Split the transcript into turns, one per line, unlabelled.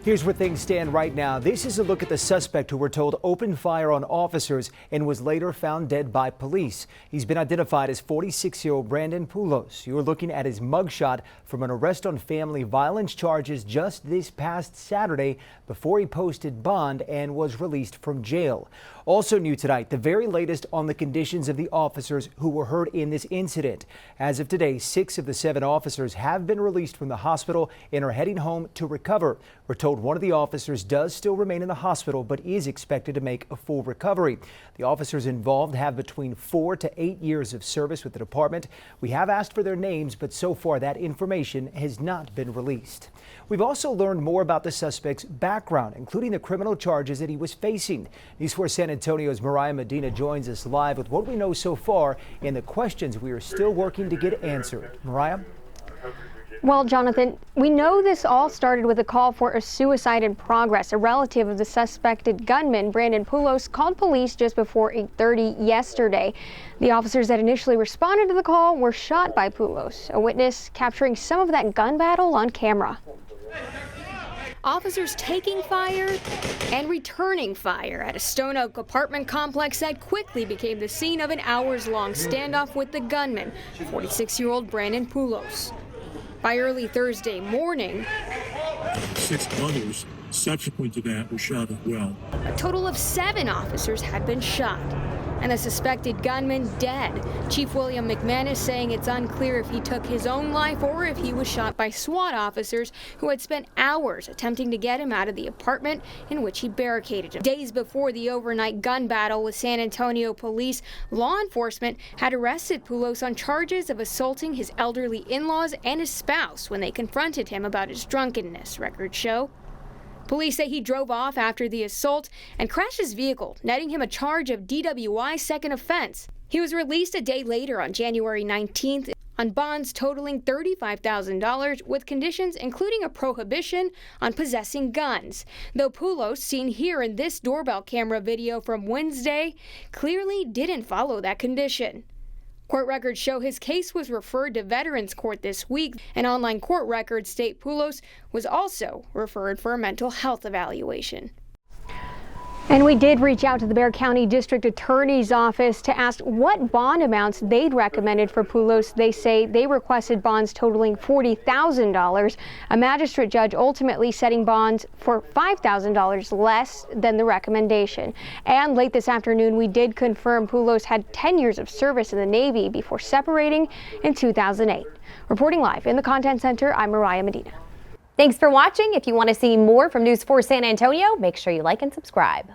Here's where things stand right now. This is a look at the suspect who we're told opened fire on officers and was later found dead by police. He's been identified as 46-year-old Brandon Poulos. You're looking at his mugshot from an arrest on family violence charges just this past Saturday before he posted bond and was released from jail. Also new tonight, the very latest on the conditions of the officers who were hurt in this incident. As of today, 6 of the 7 officers have been released from the hospital and are heading home to recover. We're told one of the officers does still remain in the hospital but is expected to make a full recovery. The officers involved have between 4 to 8 years of service with the department. We have asked for their names, but so far that information has not been released. We've also learned more about the suspect's background, including the criminal charges that he was facing. News 4 San Antonio's Mariah Medina joins us live with what we know so far and the questions we are still working to get answered. Mariah?
Well, Jonathan, we know this all started with a call for a suicide in progress. A relative of the suspected gunman, Brandon Scott Poulos, called police just before 8:30 yesterday. The officers that initially responded to the call were shot by Poulos, a witness capturing some of that gun battle on camera. Officers taking fire and returning fire at a Stone Oak apartment complex that quickly became the scene of an hours-long standoff with the gunman, 46-year-old Brandon Poulos. By early Thursday morning,
6 others subsequent to that were shot as well.
A total of 7 officers had been shot, and the suspected gunman dead. Chief William McManus saying it's unclear if he took his own life or if he was shot by SWAT officers who had spent hours attempting to get him out of the apartment in which he barricaded him. Days before the overnight gun battle with San Antonio police, law enforcement had arrested Poulos on charges of assaulting his elderly in-laws and his spouse when they confronted him about his drunkenness, records show. Police say he drove off after the assault and crashed his vehicle, netting him a charge of DWI second offense. He was released a day later on January 19th on bonds totaling $35,000 with conditions including a prohibition on possessing guns. Though Poulos, seen here in this doorbell camera video from Wednesday, clearly didn't follow that condition. Court records show his case was referred to Veterans Court this week, and online court records state Poulos was also referred for a mental health evaluation. And we did reach out to the Bexar County District Attorney's Office to ask what bond amounts they'd recommended for Poulos. They say they requested bonds totaling $40,000. A magistrate judge ultimately setting bonds for $5,000 less than the recommendation. And late this afternoon, we did confirm Poulos had 10 years of service in the Navy before separating in 2008. Reporting live in the Content Center, I'm Mariah Medina.
Thanks for watching. If you want to see more from News 4 San Antonio, make sure you like and subscribe.